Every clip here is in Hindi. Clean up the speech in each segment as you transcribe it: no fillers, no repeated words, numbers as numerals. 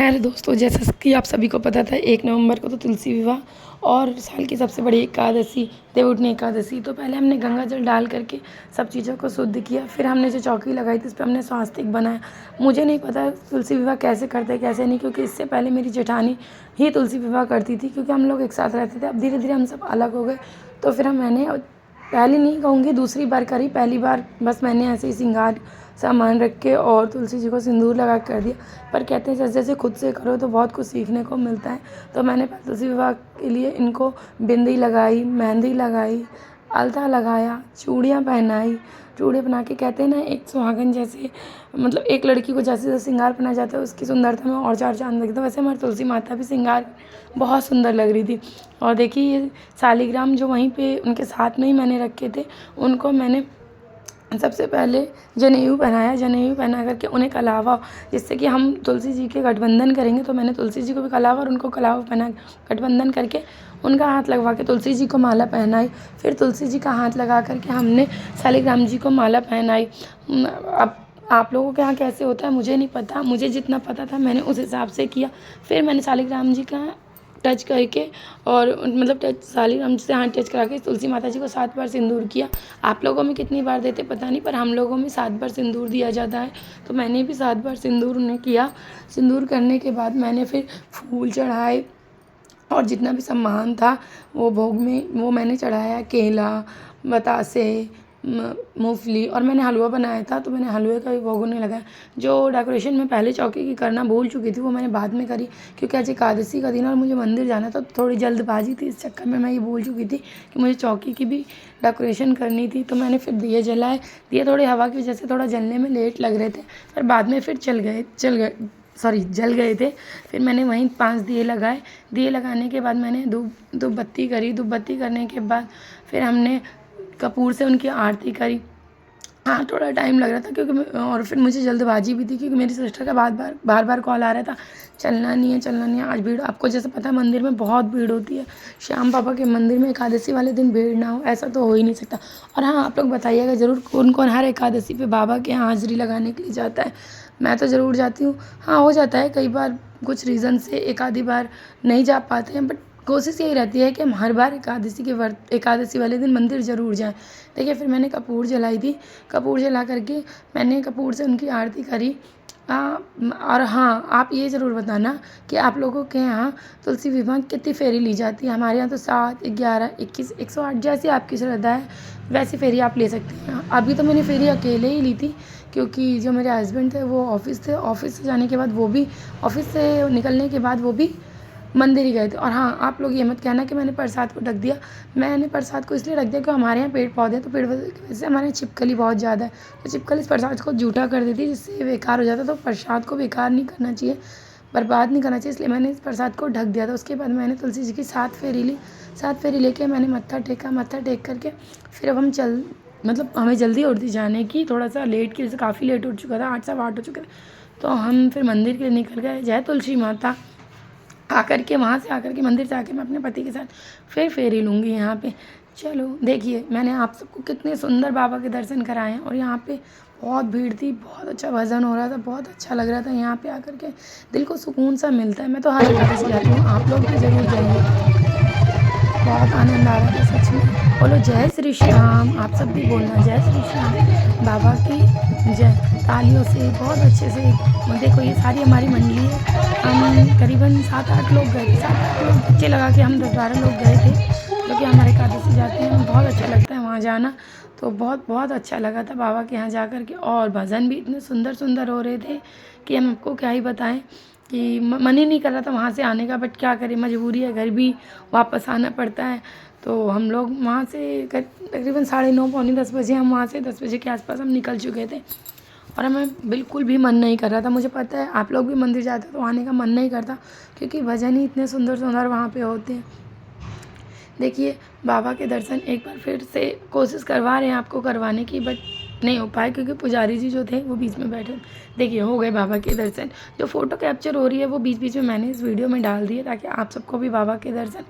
अरे दोस्तों, जैसा कि आप सभी को पता था 1 नवंबर को तो तुलसी विवाह और साल की सबसे बड़ी एकादशी देवउठनी एकादशी। तो पहले हमने गंगा जल डाल करके सब चीज़ों को शुद्ध किया। फिर हमने जो चौकी लगाई थी उस पर हमने स्वास्तिक बनाया। मुझे नहीं पता तुलसी विवाह कैसे करते हैं कैसे नहीं, क्योंकि इससे पहले मेरी जेठानी ही तुलसी विवाह करती थी, क्योंकि हम लोग एक साथ रहते थे। अब धीरे धीरे हम सब अलग हो गए, तो फिर मैंने पहली नहीं कहूँगी, दूसरी बार करी। पहली बार बस मैंने ऐसे ही श्रृंगार सामान रख के और तुलसी जी को सिंदूर लगा कर दिया। पर कहते हैं जैसे जैसे खुद से करो तो बहुत कुछ सीखने को मिलता है। तो मैंने तुलसी विवाह के लिए इनको बिंदी लगाई, मेहंदी लगाई, अलता लगाया, चूड़ियाँ पहनाई। चूड़ियाँ पहना के कहते हैं ना, एक सुहागन जैसे, मतलब एक लड़की को जैसे जैसे श्रृंगार पहना जाता है उसकी सुंदरता में और चार चाँद लगता है। वैसे हमारी तुलसी माता भी श्रृंगार बहुत सुंदर लग रही थी। और देखिए ये शालिग्राम जो वहीं पे उनके साथ में ही मैंने रखे थे, उनको मैंने सबसे पहले जनेऊ पहनाया। जनेऊ पहना करके उन्हें कलावा, जिससे कि हम तुलसी जी के गठबंधन करेंगे, तो मैंने तुलसी जी को भी कलावा और उनको कलावा पहना, गठबंधन करके उनका हाथ लगवा के तुलसी जी को माला पहनाई। फिर तुलसी जी का हाथ लगा करके हमने शालिग्राम जी को माला पहनाई। अब आप लोगों के यहाँ कैसे होता है मुझे नहीं पता, मुझे जितना पता था मैंने उस हिसाब से किया। फिर मैंने शालिग्राम जी का टच करके और मतलब टच शालिग्राम जी से हाथ टच करा के तुलसी माता जी को 7 बार सिंदूर किया। आप लोगों में कितनी बार देते पता नहीं, पर हम लोगों में 7 बार सिंदूर दिया जाता है। तो मैंने भी 7 बार सिंदूर उन्हें किया। सिंदूर करने के बाद मैंने फिर फूल चढ़ाए और जितना भी सामान था वो भोग में वो मैंने चढ़ाया। केला, बतासे, मूंगफली, और मैंने हलवा बनाया था तो मैंने हलवे का भी भोग उन्हें लगाया। जो डेकोरेशन मैं पहले चौकी की करना भूल चुकी थी वो मैंने बाद में करी, क्योंकि आज एकादशी का दिन और मुझे मंदिर जाना था। तो थोड़ी जल्दबाजी थी, इस चक्कर में मैं ये भूल चुकी थी कि मुझे चौकी की भी डेकोरेशन करनी थी। तो मैंने फिर दिए जलाए। दिए थोड़ी हवा की वजह से थोड़ा जलने में लेट लग रहे थे, पर बाद में फिर जल गए थे। फिर मैंने वहीं 5 दिए लगाए। दिए लगाने के बाद मैंने धूप बत्ती करी। धूप बत्ती करने के बाद फिर हमने कपूर से उनकी आरती करी। हाँ, थोड़ा टाइम लग रहा था क्योंकि और फिर मुझे जल्दबाजी भी थी, क्योंकि मेरी सिस्टर का बार बार कॉल आ रहा था, चलना नहीं है आज भीड़। आपको जैसे पता है मंदिर में बहुत भीड़ होती है। श्याम बाबा के मंदिर में एकादशी वाले दिन भीड़ ना हो ऐसा तो हो ही नहीं सकता। और हाँ, आप लोग बताइएगा ज़रूर कौन कौन हर एकादशी पे बाबा के यहाँ हाज़िरी लगाने के लिए जाता है। मैं तो ज़रूर जाती हूँ। हाँ, हो जाता है कई बार कुछ रीज़न से एक आधी बार नहीं जा पाते हैं, बट कोशिश यही रहती है कि हम हर बार एकादशी वाले दिन मंदिर ज़रूर जाएं। देखिए फिर मैंने कपूर जलाई थी। कपूर जला करके मैंने कपूर से उनकी आरती करी। और हाँ, आप ये ज़रूर बताना कि आप लोगों के यहाँ तुलसी विवाह कितनी फेरी ली जाती है। हमारे यहाँ तो 7, 11, 21, 108 जैसी आपकी श्रद्धा है वैसी फेरी आप ले सकते हैं। अभी तो मैंने फेरी अकेले ही ली थी, क्योंकि जो मेरे हस्बैंड थे वो ऑफिस से जाने के बाद, वो भी ऑफिस से निकलने के बाद वो भी मंदिर ही गए थे। और हाँ, आप लोग ये मत कहना कि मैंने प्रसाद को ढक दिया। मैंने प्रसाद को इसलिए ढक दिया कि हमारे यहाँ पेड़ पौधे हैं, तो पेड़ पौधे की वजह से हमारे यहाँ छिपकली बहुत ज़्यादा है। तो छिपकली इस प्रसाद को जूठा कर देती है, जिससे ये बेकार हो जाता है। तो प्रसाद को बेकार नहीं करना चाहिए, बर्बाद नहीं करना चाहिए, इसलिए मैंने इस प्रसाद को ढक दिया था। उसके बाद मैंने तुलसी जी की 7 फेरी ली। 7 फेरी लेके मैंने मत्था टेका। मत्था टेक करके फिर अब हम मतलब हमें जल्दी उठ जाने की, थोड़ा सा लेट की, जैसे काफ़ी लेट उठ चुका था, 8 सवा 8 हो चुके थे। तो हम फिर मंदिर के लिए निकल गए। जय तुलसी माता। वहाँ से आकर के मंदिर से आके मैं अपने पति के साथ फिर फेरी लूँगी यहाँ पे। चलो देखिए, मैंने आप सबको कितने सुंदर बाबा के दर्शन कराए हैं। और यहाँ पे बहुत भीड़ थी, बहुत अच्छा भजन हो रहा था, बहुत अच्छा लग रहा था। यहाँ पे आकर के दिल को सुकून सा मिलता है। मैं तो हर एकादशी जाती हूँ, आप लोग भी ज़रूर जाइए। बहुत आनंद आ रहा था सच में। बोलो जय श्री श्याम। आप सब भी बोलना जय श्री श्याम। बाबा की जय। तालियों से बहुत अच्छे से। देखो ये सारी हमारी मंडली है। हम करीबन 7-8 लोग गए थे। 7-8 लोग बच्चे लगा के हम 10-12 लोग गए थे, क्योंकि हमारे एकादशी जाते हैं, बहुत अच्छा लगता है वहाँ जाना। तो बहुत बहुत अच्छा लगा था बाबा के यहाँ जा कर के। और भजन भी इतने सुंदर सुंदर हो रहे थे कि हम आपको क्या ही बताएं, कि मन ही नहीं कर रहा था वहाँ से आने का, बट क्या करें, मजबूरी है, घर भी वापस आना पड़ता है। तो हम लोग वहाँ से तकरीबन 9:30 पौने 10 बजे, हम वहाँ से 10 बजे के आसपास हम निकल चुके थे। और हमें बिल्कुल भी मन नहीं कर रहा था। मुझे पता है आप लोग भी मंदिर जाते हो तो आने का मन नहीं करता, क्योंकि भजन ही इतने सुंदर सुंदर वहाँ पे होते हैं। देखिए बाबा के दर्शन एक बार फिर से कोशिश करवा रहे हैं आपको करवाने की, बट नहीं हो पाए, क्योंकि पुजारी जी जो थे वो बीच में बैठे। देखिए हो गए बाबा के दर्शन। जो फ़ोटो कैप्चर हो रही है वो बीच बीच में मैंने इस वीडियो में डाल दी है, ताकि आप सबको भी बाबा के दर्शन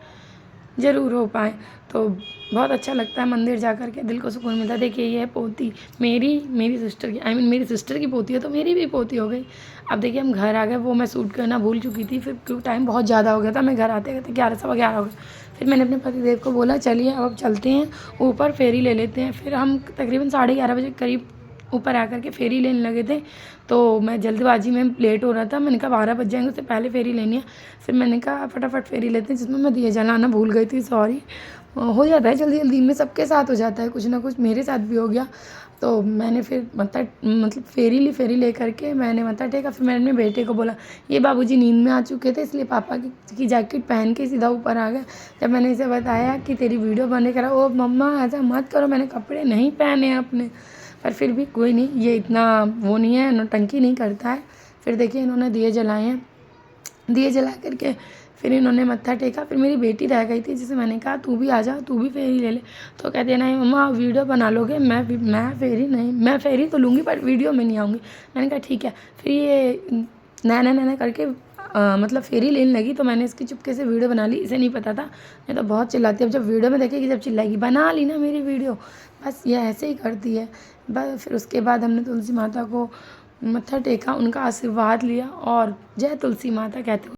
ज़रूर हो पाएँ। तो बहुत अच्छा लगता है मंदिर जा कर के, दिल को सुकून मिलता है। देखिए ये है पोती मेरी सिस्टर की, आई मीन मेरी सिस्टर की पोती है, तो मेरी भी पोती हो गई। अब देखिए हम घर आ गए, वो मैं शूट करना भूल चुकी थी, फिर क्योंकि टाइम बहुत ज़्यादा हो गया था, मैं घर आते-आते 11 सवा 11 हो गए। फिर मैंने अपने पतिदेव को बोला चलिए अब चलते हैं ऊपर, फेरी ले लेते हैं। फिर हम तकरीबन 11:30 बजे करीब ऊपर आकर के फेरी लेने लगे थे। तो मैं जल्दबाजी में लेट हो रहा था, मैंने कहा 12 बज जाएंगे, उससे पहले फेरी लेनी है। फिर मैंने कहा फटाफट फेरी लेते हैं, जिसमें मैं दिए जलाना भूल गई थी, सॉरी। हो जाता है जल्दी जल्दी में, सबके साथ हो जाता है कुछ ना कुछ, मेरे साथ भी हो गया। तो मैंने फिर मतलब फेरी ले करके मैंने मत्था टेका। फिर मैंने अपने बेटे को बोला, ये बाबूजी नींद में आ चुके थे, इसलिए पापा की जैकेट पहन के सीधा ऊपर आ गए। जब मैंने इसे बताया कि तेरी वीडियो बने, करा ओ मम्मा ऐसा मत करो, मैंने कपड़े नहीं पहने अपने। पर फिर भी कोई नहीं, ये इतना वो नहीं है, नौटंकी नहीं करता है। फिर देखिए इन्होंने दिए जलाए हैं, दिए जला करके फिर इन्होंने मत्था टेका। फिर मेरी बेटी रह गई थी, जिसे मैंने कहा तू भी आ जा, तू भी फेरी ले ले। तो कहते हैं नहीं मम्मा आप वीडियो बना लोगे, मैं फेरी नहीं, मैं फेरी तो लूँगी पर वीडियो में नहीं आऊँगी। मैंने कहा ठीक है। फिर ये नैना करके मतलब फेरी लेने लगी, तो मैंने इसकी चुपके से वीडियो बना ली, इसे नहीं पता था। नहीं तो बहुत चिल्लाती है, अब जब वीडियो में देखेगी जब चिल्लाएगी, बना ली ना मेरी वीडियो। बस ये ऐसे ही करती है। बस फिर उसके बाद हमने तुलसी माता को मत्था टेका, उनका आशीर्वाद लिया और जय तुलसी माता कहते हुए